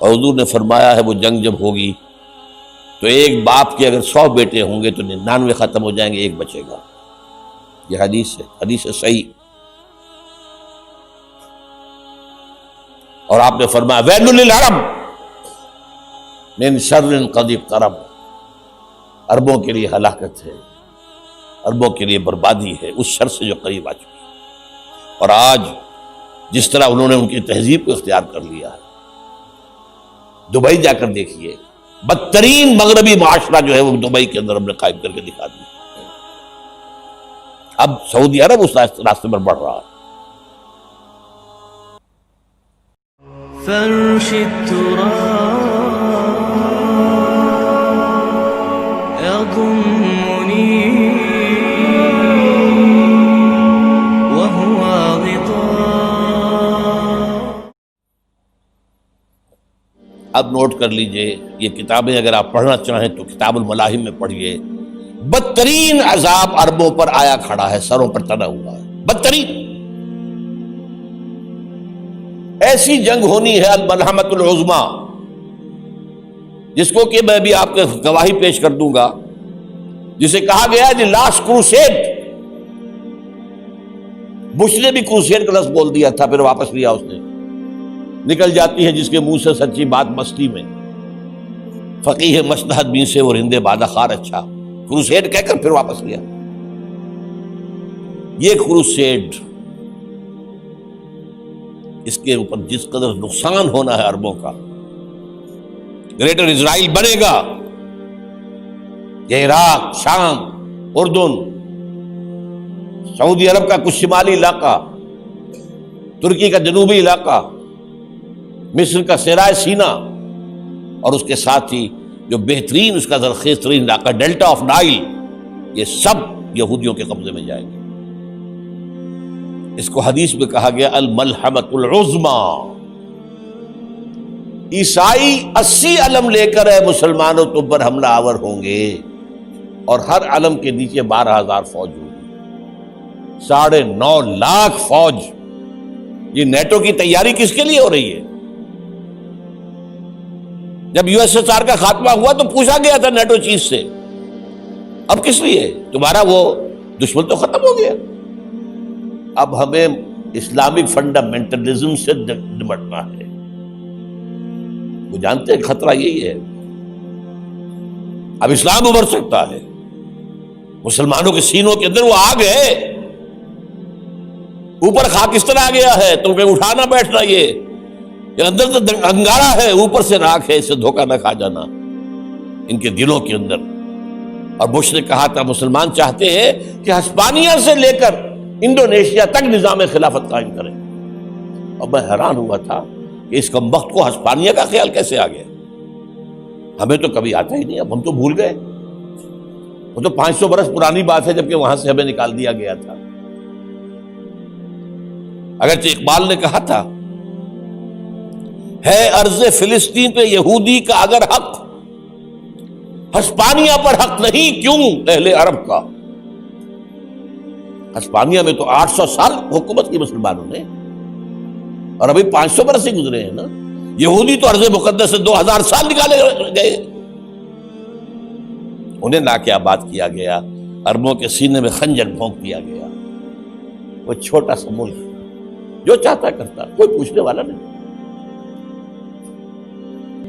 اور حضور نے فرمایا ہے وہ جنگ جب ہوگی تو ایک باپ کے اگر 100 بیٹے ہوں گے تو 99 ختم ہو جائیں گے، ایک بچے گا۔ یہ حدیث ہے صحیح۔ اور آپ نے فرمایا ویل للعرب من شر قد اقترب، عربوں کے لیے ہلاکت ہے، عربوں کے لیے بربادی ہے اس شر سے جو قریب آ چکی ہے۔ اور آج جس طرح انہوں نے ان کی تہذیب کو اختیار کر لیا ہے، دبئی جا کر دیکھیے، بدترین مغربی معاشرہ جو ہے وہ دبئی کے اندر ہم نے قائم کر کے دکھا دیا۔ اب سعودی عرب اس راستے پر بڑھ رہا ہے۔ فرش التراب يضمني وهو غطاء۔ اب نوٹ کر لیجئے، یہ کتابیں اگر آپ پڑھنا چاہیں تو کتاب الملاحم میں پڑھیے۔ بدترین عذاب عربوں پر آیا کھڑا ہے، سروں پر تنا ہوا ہے، بدترین۔ ایسی جنگ ہونی ہے الملحمۃ العظمیٰ، جس کو کہ میں بھی آپ کے گواہی پیش کر دوں گا، جسے کہا گیا ہے لاسٹ کروسیڈ۔ بش نے بھی کروسیڈ کا لفظ بول دیا تھا، پھر واپس لیا اس نے۔ نکل جاتی ہے جس کے منہ سے سچی بات مستی میں، فقیہ مصلحت بین سے وہ رندے بادہ خار اچھا، کروسیڈ کہہ کر پھر واپس لیا۔ یہ کروسیڈ، اس کے اوپر جس قدر نقصان ہونا ہے عربوں کا، گریٹر اسرائیل بنے گا، یہ عراق، شام، اردن، سعودی عرب کا کچھ شمالی علاقہ، ترکی کا جنوبی علاقہ، مصر کا صحرائے سینا، اور اس کے ساتھ ہی جو بہترین اس کا زرخیز ترین علاقہ ڈیلٹا آف نائل، یہ سب یہودیوں کے قبضے میں جائیں گے۔ اس کو حدیث میں کہا گیا الملحمۃ العظمیٰ۔ عیسائی 80 علم لے کر اے مسلمانوں تم پر حملہ آور ہوں گے، اور ہر علم کے نیچے 12,000 فوج ہوگی، 9.5 لاکھ فوج۔ یہ نیٹو کی تیاری کس کے لیے ہو رہی ہے؟ جب USSR کا خاتمہ ہوا تو پوچھا گیا تھا نیٹو چیف سے، اب کس لیے؟ تمہارا وہ دشمن تو ختم ہو گیا، اب ہمیں اسلامک فنڈامنٹلزم سے نمٹنا ہے۔ وہ جانتے ہیں خطرہ یہی ہے، اب اسلام ابھر سکتا ہے، مسلمانوں کے سینوں کے اندر وہ آگ ہے، اوپر خاکستر آ گیا ہے، تمہیں اٹھانا بیٹھنا، یہ اندر تو انگارہ ہے، اوپر سے راکھ ہے، اسے دھوکہ نہ کھا جانا ان کے دلوں کے اندر۔ اور بش نے کہا تھا مسلمان چاہتے ہیں کہ ہسپانیہ سے لے کر انڈونیشیا تک نظام خلافت قائم کریں، اور میں حیران ہوا تھا کہ اس کمبخت کو ہسپانیہ کا خیال کیسے آ گیا؟ ہمیں تو کبھی آتا ہی نہیں، اب ہم تو بھول گئے، وہ تو 500 برس پرانی بات ہے جبکہ وہاں سے ہمیں نکال دیا گیا تھا۔ اگرچہ اقبال نے کہا تھا ہے ارض فلسطین پہ یہودی کا اگر حق، ہسپانیہ پر حق نہیں کیوں اہل عرب کا؟ ہسپانیہ میں تو 800 سال حکومت کی مسلمانوں نے، اور ابھی 500 برس سے گزرے ہیں نا۔ یہودی تو ارض مقدس سے 2000 سال نکالے گئے، انہیں لا کے آباد کیا گیا، عربوں کے سینے میں خنجر بھونک دیا گیا۔ وہ چھوٹا سا ملک جو چاہتا کرتا، کوئی پوچھنے والا نہیں۔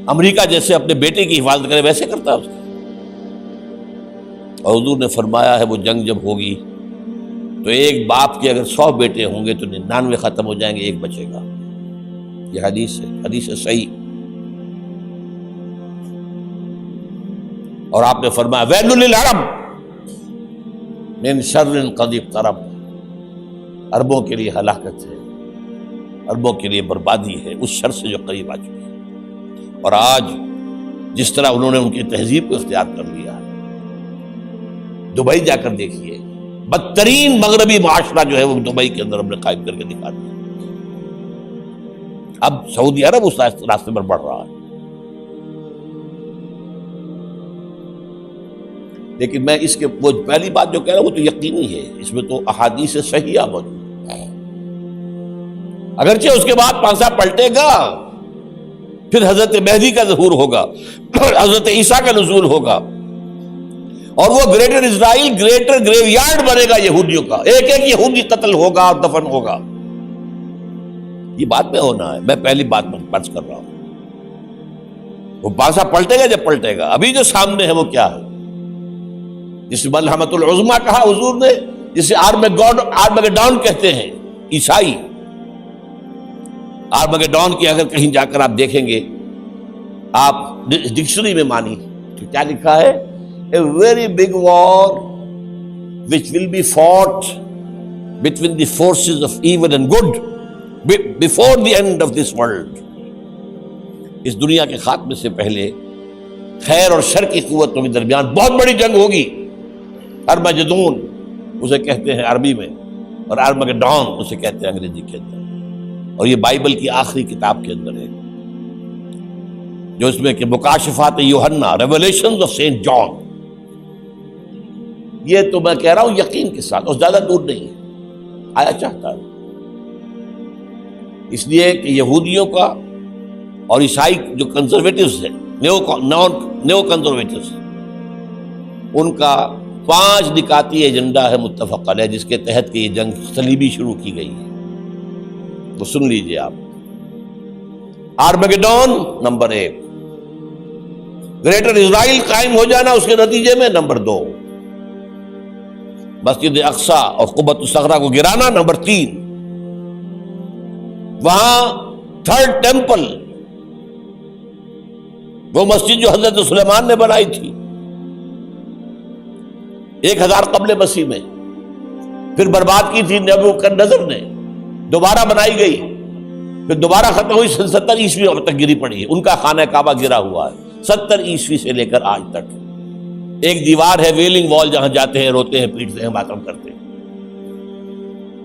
امریکہ جیسے اپنے بیٹے کی حفاظت کرے ویسے کرتا اس کا۔ اور حضور نے فرمایا ہے وہ جنگ جب ہوگی تو ایک باپ کے اگر 100 بیٹے ہوں گے تو 99 ختم ہو جائیں گے، ایک بچے گا۔ یہ حدیث ہے صحیح۔ اور آپ نے فرمایا ویل للعرب من شر قد اقترب، عربوں کے لیے ہلاکت ہے، عربوں کے لیے بربادی ہے اس شر سے جو قریب آ چکی ہے۔ اور آج جس طرح انہوں نے ان کی تہذیب کو اختیار کر لیا ہے، دبئی جا کر دیکھیے، بدترین مغربی معاشرہ جو ہے وہ دبئی کے اندر ہم نے قائم کر کے دکھا دیا۔ اب سعودی عرب اس راستے پر بڑھ رہا ہے۔ لیکن میں اس کے وہ پہلی بات جو کہہ رہا ہوں وہ تو یقینی ہے، اس میں تو احادیث صحیحہ موجود ہے، اگرچہ اس کے بعد پانسا پلٹے گا، پھر حضرت مہدی کا ظہور ہوگا، حضرت عیسیٰ کا نزول ہوگا، اور وہ گریٹر اسرائیل گریٹر گریو یارڈ بنے گا یہودیوں کا، ایک ایک یہودی قتل ہوگا اور دفن ہوگا۔ یہ بات میں ہونا ہے، میں پہلی بات پرچ کر رہا ہوں۔ وہ بادشاہ پلٹے گا جب پلٹے گا، ابھی جو سامنے ہے وہ کیا ہے؟ جس ملحمۃ العظمیٰ کہا حضور نے، جسے آرمگیڈون کہتے ہیں عیسائی۔ آرمگیڈون کی اگر کہیں جا کر آپ دیکھیں گے، آپ ڈکشنری میں مانی تو کیا لکھا ہے؟ A very big war which will be fought between the forces of evil and good before the end of this world۔ اس دنیا کے خاتمے سے پہلے خیر اور شر کی قوتوں کے درمیان بہت بڑی جنگ ہوگی۔ ارمجدون اسے کہتے ہیں عربی میں، اور آرمگیڈون اسے کہتے ہیں انگریزی کے اندر، اور یہ بائبل کی آخری کتاب کے اندر ہے، جو اس میں کہ مکاشفات یوحنا، ریویلیشنز آف سینٹ جان۔ یہ تو میں کہہ رہا ہوں یقین کے ساتھ، اور زیادہ دور نہیں ہے، آیا چاہتا ہے۔ اس لیے کہ یہودیوں کا اور عیسائی جو کنزرویٹوز ہیں، نیو کنزرویٹوز، ان کا 5 نکاتی ایجنڈا ہے متفق علیہ، جس کے تحت کہ یہ جنگ صلیبی شروع کی گئی ہے۔ تو سن لیجئے آپ، آرمگیڈون نمبر 1، گریٹر اسرائیل قائم ہو جانا اس کے نتیجے میں نمبر 2، مسجد اقصی اور قبۃ الصغریٰ کو گرانا نمبر 3، وہاں تھرڈ ٹیمپل، وہ مسجد جو حضرت سلیمان نے بنائی تھی 1000 قبل مسیح میں، پھر برباد کی تھی نبوکدنضر نے، دوبارہ بنائی گئی، پھر دوبارہ ختم ہوئی، 70 عیسوی تک گری پڑی ہے۔ ان کا خانہ کعبہ گرا ہوا ہے 70 عیسوی سے لے کر آج تک۔ ایک دیوار ہے ویلنگ وال، جہاں جاتے ہیں، روتے ہیں، پیٹتے ہیں، ماتم کرتے ہیں،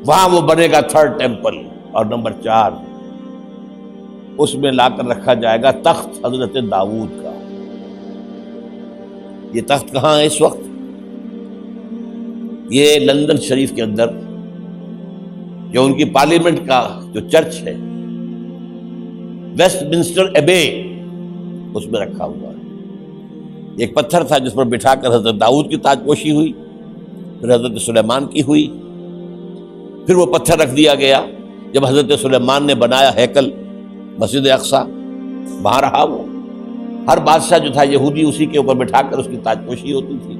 وہاں وہ بنے گا تھرڈ ٹیمپل۔ اور نمبر 4، اس میں لا کر رکھا جائے گا تخت حضرت داؤد کا۔ یہ تخت کہاں ہے اس وقت؟ یہ لندن شریف کے اندر، جو ان کی پارلیمنٹ کا جو چرچ ہے، ویسٹ منسٹر ایبے، اس میں رکھا ہوا ہے۔ ایک پتھر تھا جس پر بٹھا کر حضرت داؤد کی تاج پوشی ہوئی، پھر حضرت سلیمان کی ہوئی، پھر وہ پتھر رکھ دیا گیا جب حضرت سلیمان نے بنایا ہیکل مسجد اقصی، وہاں رہا وہ۔ ہر بادشاہ جو تھا یہودی اسی کے اوپر بٹھا کر اس کی تاج پوشی ہوتی تھی۔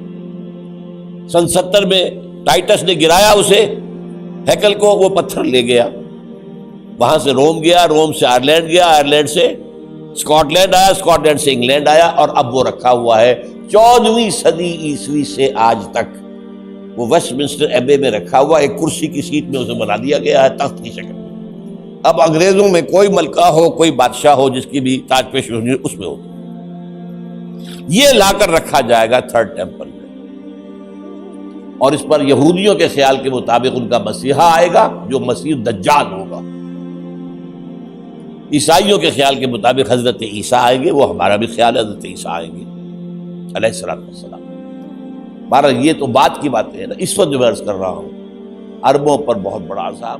سن 70 میں ٹائٹس نے گرایا اسے، ہیکل کو، وہ پتھر لے گیا، وہاں سے روم گیا، روم سے آئرلینڈ گیا، آئرلینڈ سے اسکاٹ لینڈ آیا، اسکاٹ لینڈ سے انگلینڈ آیا، اور اب وہ رکھا ہوا ہے 14ویں صدی عیسوی سے آج تک۔ وہ ویسٹ منسٹر ایبے میں رکھا ہوا، ایک کرسی کی سیٹ میں اسے بنا دیا گیا ہے تخت کی شکل میں۔ اب انگریزوں میں کوئی ملکہ ہو، کوئی بادشاہ ہو جس کی بھی تاج پوشی ہونی، اس میں ہوتی، یہ لا کر رکھا جائے گا تھرڈ ٹیمپل میں۔ اور اس پر یہودیوں کے خیال کے مطابق ان کا مسیحا آئے گا جو مسیح دجال ہوگا۔ عیسائیوں کے خیال کے مطابق حضرت عیسیٰ آئیں گے، وہ ہمارا بھی خیال ہے حضرت عیسیٰ آئیں گے علیہ السلام۔ بہرحال یہ تو بات کی باتیں ہیں نا، اس وقت جو میں عرض کر رہا ہوں، عربوں پر بہت بڑا عذاب۔